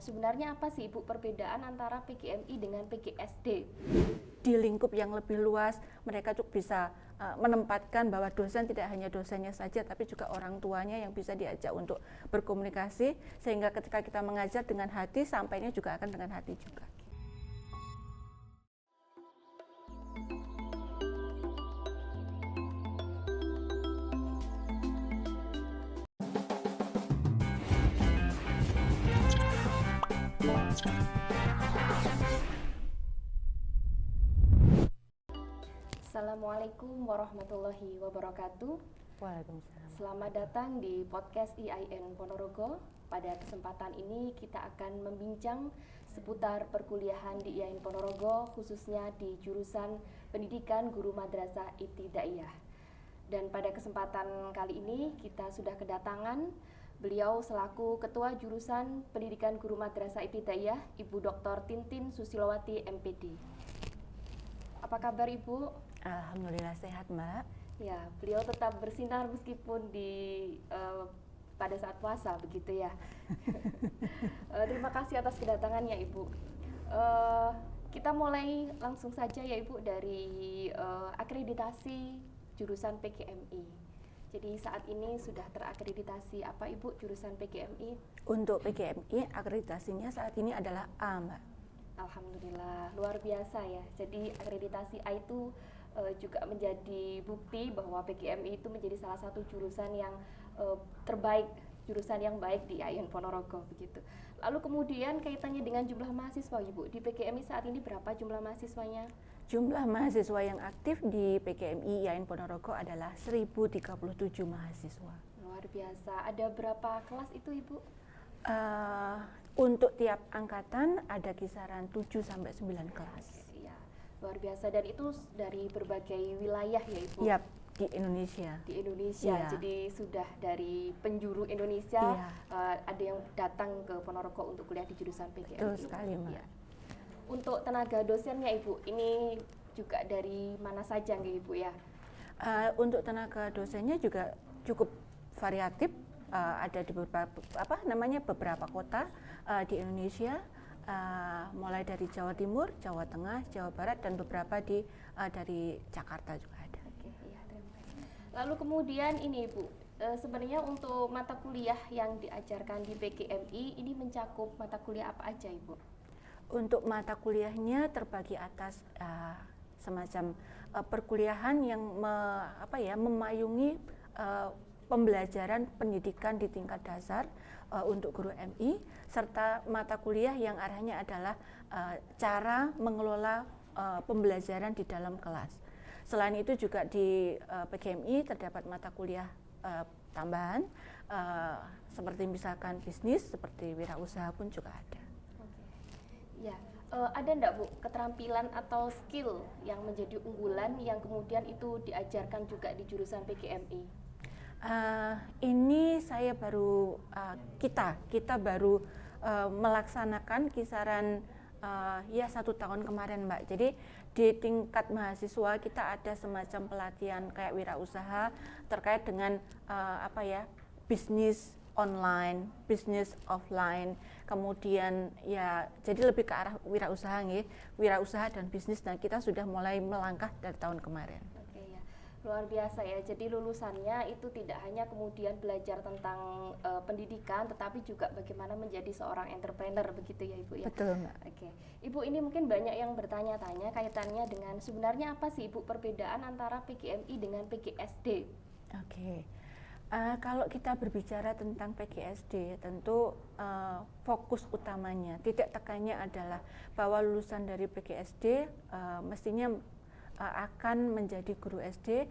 sebenarnya apa sih Ibu perbedaan antara PGMI dengan PGSD? Di lingkup yang lebih luas, mereka juga bisa menempatkan bahwa dosen tidak hanya dosennya saja, tapi juga orang tuanya yang bisa diajak untuk berkomunikasi, sehingga ketika kita mengajar dengan hati, sampainya juga akan dengan hati juga. Assalamualaikum warahmatullahi wabarakatuh. Waalaikumsalam. Selamat datang di podcast IAIN Ponorogo. Pada kesempatan ini kita akan membincang seputar perkuliahan di IAIN Ponorogo, khususnya di jurusan Pendidikan Guru Madrasah Ibtidaiyah. Dan pada kesempatan kali ini kita sudah kedatangan beliau selaku Ketua Jurusan Pendidikan Guru Madrasah Ibtidaiyah, Ibu Dr. Tintin Susilowati MPD. Apa kabar Ibu? Alhamdulillah sehat, Mbak. Ya, beliau tetap bersinar meskipun pada saat puasa begitu ya. Terima kasih atas kedatangannya Ibu. Kita mulai langsung saja ya Ibu dari akreditasi jurusan PGMI. Jadi saat ini sudah terakreditasi apa Ibu jurusan PGMI? Untuk PGMI akreditasinya saat ini adalah A, Mbak. Alhamdulillah, luar biasa ya. Jadi akreditasi A itu juga menjadi bukti bahwa PGMI itu menjadi salah satu jurusan yang terbaik, jurusan yang baik di IAIN Ponorogo begitu. Lalu kemudian kaitannya dengan jumlah mahasiswa Ibu, di PGMI saat ini berapa jumlah mahasiswanya? Jumlah mahasiswa yang aktif di PGMI IAIN Ponorogo adalah 1037 mahasiswa. Luar biasa. Ada berapa kelas itu Ibu? Untuk tiap angkatan ada kisaran 7 sampai 9 kelas. Iya, luar biasa, dan itu dari berbagai wilayah ya Ibu? Yap, di Indonesia. Di Indonesia, iya. Jadi sudah dari penjuru Indonesia, iya. Ada yang datang ke Ponorogo untuk kuliah di jurusan PGMI. Betul sekali, Mbak. Iya. Untuk tenaga dosennya Ibu, ini juga dari mana saja nggih Ibu ya? Untuk tenaga dosennya juga cukup variatif. Ada di beberapa kota di Indonesia, mulai dari Jawa Timur, Jawa Tengah, Jawa Barat, dan beberapa dari Jakarta juga ada. Oke, ya, terima kasih. Lalu kemudian ini Ibu, sebenarnya untuk mata kuliah yang diajarkan di PGMI ini mencakup mata kuliah apa aja Ibu? Untuk mata kuliahnya terbagi atas semacam perkuliahan yang memayungi pembelajaran pendidikan di tingkat dasar untuk guru MI, serta mata kuliah yang arahnya adalah cara mengelola pembelajaran di dalam kelas. Selain itu juga di PGMI terdapat mata kuliah tambahan seperti misalkan bisnis, seperti wirausaha pun juga ada. Ya, ada enggak Bu keterampilan atau skill yang menjadi unggulan yang kemudian itu diajarkan juga di jurusan PGMI? Ini saya baru kita baru melaksanakan kisaran 1 tahun kemarin, Mbak. Jadi di tingkat mahasiswa kita ada semacam pelatihan kayak wirausaha terkait dengan bisnis online, bisnis offline, kemudian ya jadi lebih ke arah wirausaha dan bisnis, dan kita sudah mulai melangkah dari tahun kemarin. Luar biasa ya, jadi lulusannya itu tidak hanya kemudian belajar tentang pendidikan, tetapi juga bagaimana menjadi seorang entrepreneur begitu ya Ibu ya? Betul Mbak. Oke, Ibu, ini mungkin banyak yang bertanya-tanya kaitannya dengan sebenarnya apa sih Ibu perbedaan antara PGMI dengan PGSD? Oke, kalau kita berbicara tentang PGSD tentu fokus utamanya, titik tekannya adalah bahwa lulusan dari PGSD mestinya akan menjadi guru SD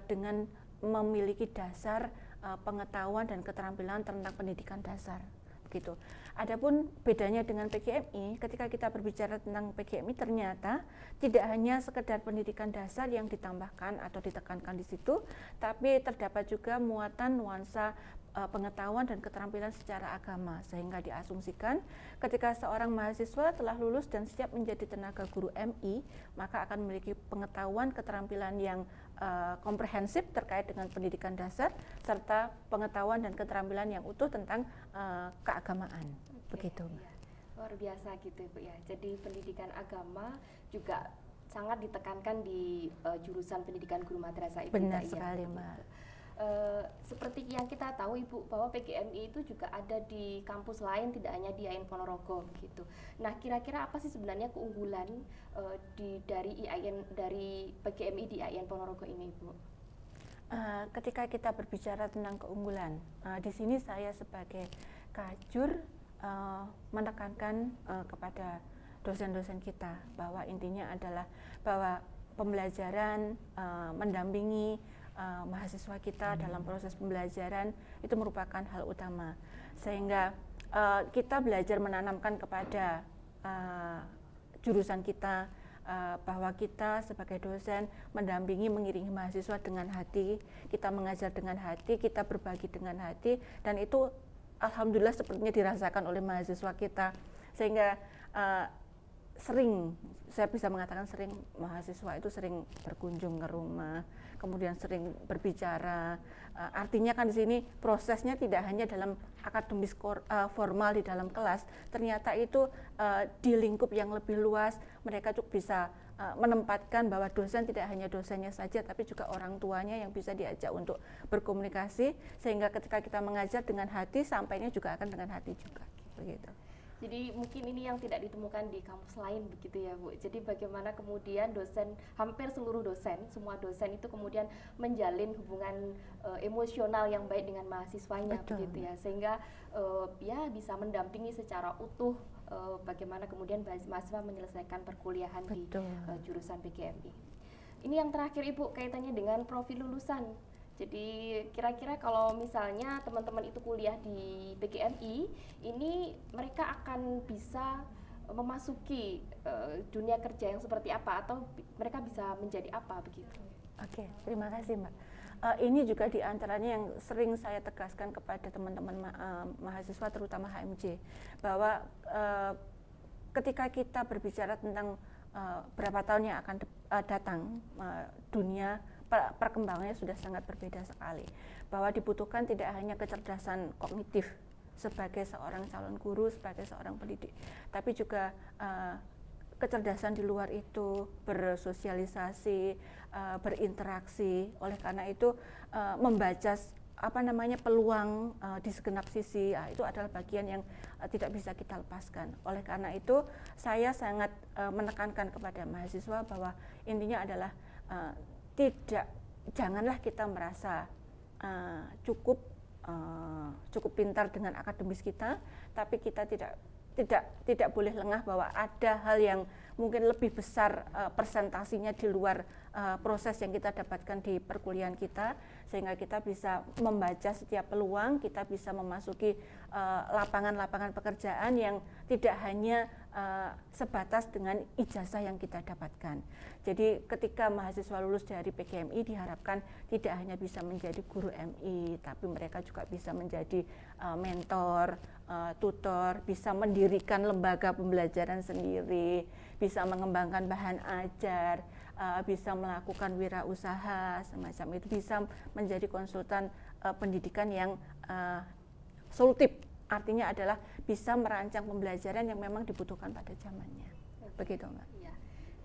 dengan memiliki dasar pengetahuan dan keterampilan tentang pendidikan dasar, begitu. Adapun bedanya dengan PGMI, ketika kita berbicara tentang PGMI ternyata tidak hanya sekedar pendidikan dasar yang ditambahkan atau ditekankan di situ, tapi terdapat juga muatan nuansa pengetahuan dan keterampilan secara agama, sehingga diasumsikan ketika seorang mahasiswa telah lulus dan siap menjadi tenaga guru MI, maka akan memiliki pengetahuan keterampilan yang komprehensif terkait dengan pendidikan dasar serta pengetahuan dan keterampilan yang utuh tentang keagamaan. Begitu. Luar biasa gitu Ibu ya. Jadi pendidikan agama juga sangat ditekankan di jurusan pendidikan guru madrasah Ibtida'iyah. Benar sekali, Mbak. Seperti yang kita tahu Ibu bahwa PGMI itu juga ada di kampus lain, tidak hanya di IAIN Ponorogo begitu. Nah, kira-kira apa sih sebenarnya keunggulan dari PGMI di IAIN Ponorogo ini, Ibu? Ketika kita berbicara tentang keunggulan, di sini saya sebagai kajur menekankan kepada dosen-dosen kita bahwa intinya adalah bahwa pembelajaran mendampingi mahasiswa kita dalam proses pembelajaran itu merupakan hal utama, sehingga kita belajar menanamkan kepada jurusan kita bahwa kita sebagai dosen mendampingi, mengiringi mahasiswa dengan hati, kita mengajar dengan hati, kita berbagi dengan hati, dan itu alhamdulillah sepertinya dirasakan oleh mahasiswa kita, sehingga sering, saya bisa mengatakan sering, mahasiswa itu sering berkunjung ke rumah, kemudian sering berbicara. Artinya kan di sini prosesnya tidak hanya dalam akademis formal di dalam kelas, ternyata itu di lingkup yang lebih luas mereka juga bisa menempatkan bahwa dosen tidak hanya dosennya saja, tapi juga orang tuanya yang bisa diajak untuk berkomunikasi, sehingga ketika kita mengajar dengan hati, sampainya juga akan dengan hati juga, begitu. Jadi mungkin ini yang tidak ditemukan di kampus lain begitu ya Bu. Jadi bagaimana kemudian dosen, hampir seluruh dosen, semua dosen itu kemudian menjalin hubungan emosional yang baik dengan mahasiswanya. Betul. Begitu ya. Sehingga ya bisa mendampingi secara utuh bagaimana kemudian mahasiswa menyelesaikan perkuliahan. Betul. Di jurusan PGMI. Ini yang terakhir Ibu, kaitannya dengan profil lulusan. Jadi kira-kira kalau misalnya teman-teman itu kuliah di PGMI, ini mereka akan bisa memasuki dunia kerja yang seperti apa, atau mereka bisa menjadi apa begitu? Oke, terima kasih Mbak. Ini juga diantaranya yang sering saya tegaskan kepada teman-teman mahasiswa, terutama HMJ, bahwa ketika kita berbicara tentang berapa tahun yang akan datang, dunia perkembangannya sudah sangat berbeda sekali, bahwa dibutuhkan tidak hanya kecerdasan kognitif sebagai seorang calon guru, sebagai seorang pendidik, tapi juga kecerdasan di luar itu, bersosialisasi, berinteraksi. Oleh karena itu membaca peluang di segenap sisi, itu adalah bagian yang tidak bisa kita lepaskan. Oleh karena itu saya sangat menekankan kepada mahasiswa bahwa intinya adalah janganlah kita merasa cukup pintar dengan akademis kita, tapi kita tidak boleh lengah bahwa ada hal yang mungkin lebih besar persentasinya di luar proses yang kita dapatkan di perkuliahan kita, sehingga kita bisa membaca setiap peluang, kita bisa memasuki lapangan-lapangan pekerjaan yang tidak hanya sebatas dengan ijazah yang kita dapatkan. Jadi ketika mahasiswa lulus dari PGMI diharapkan tidak hanya bisa menjadi guru MI, tapi mereka juga bisa menjadi mentor, tutor, bisa mendirikan lembaga pembelajaran sendiri, bisa mengembangkan bahan ajar, bisa melakukan wirausaha semacam itu, bisa menjadi konsultan pendidikan yang solutif, artinya adalah bisa merancang pembelajaran yang memang dibutuhkan pada zamannya. Begitu Mbak. Ya,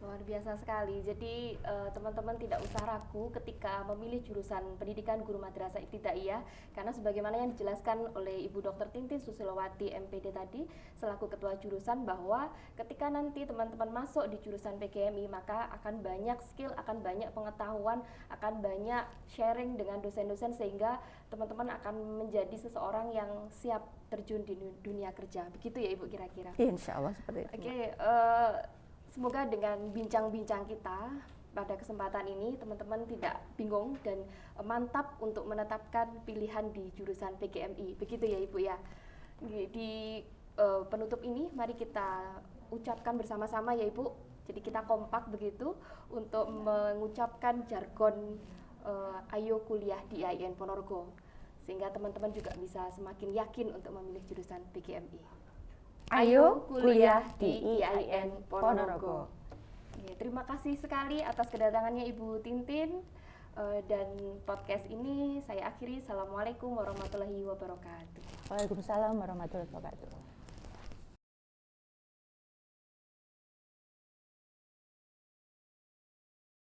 luar biasa sekali. Jadi teman-teman tidak usah ragu ketika memilih jurusan pendidikan guru madrasah ibtidaiyah, karena sebagaimana yang dijelaskan oleh Ibu Dr. Tintin Susilowati MPD tadi selaku ketua jurusan, bahwa ketika nanti teman-teman masuk di jurusan PGMI maka akan banyak skill, akan banyak pengetahuan, akan banyak sharing dengan dosen-dosen, sehingga teman-teman akan menjadi seseorang yang siap terjun di dunia kerja. Begitu ya Ibu kira-kira? Insya Allah seperti itu. Oke, semoga dengan bincang-bincang kita pada kesempatan ini teman-teman tidak bingung dan mantap untuk menetapkan pilihan di jurusan PGMI. Begitu ya Ibu ya. Di penutup ini mari kita ucapkan bersama-sama ya Ibu. Jadi kita kompak begitu untuk mengucapkan jargon ayo kuliah di IAIN Ponorogo, sehingga teman-teman juga bisa semakin yakin untuk memilih jurusan PGMI. Ayo kuliah di IAIN Ponorogo. Ya, terima kasih sekali atas kedatangannya Ibu Tintin, dan podcast ini saya akhiri. Assalamualaikum warahmatullahi wabarakatuh. Waalaikumsalam warahmatullahi wabarakatuh.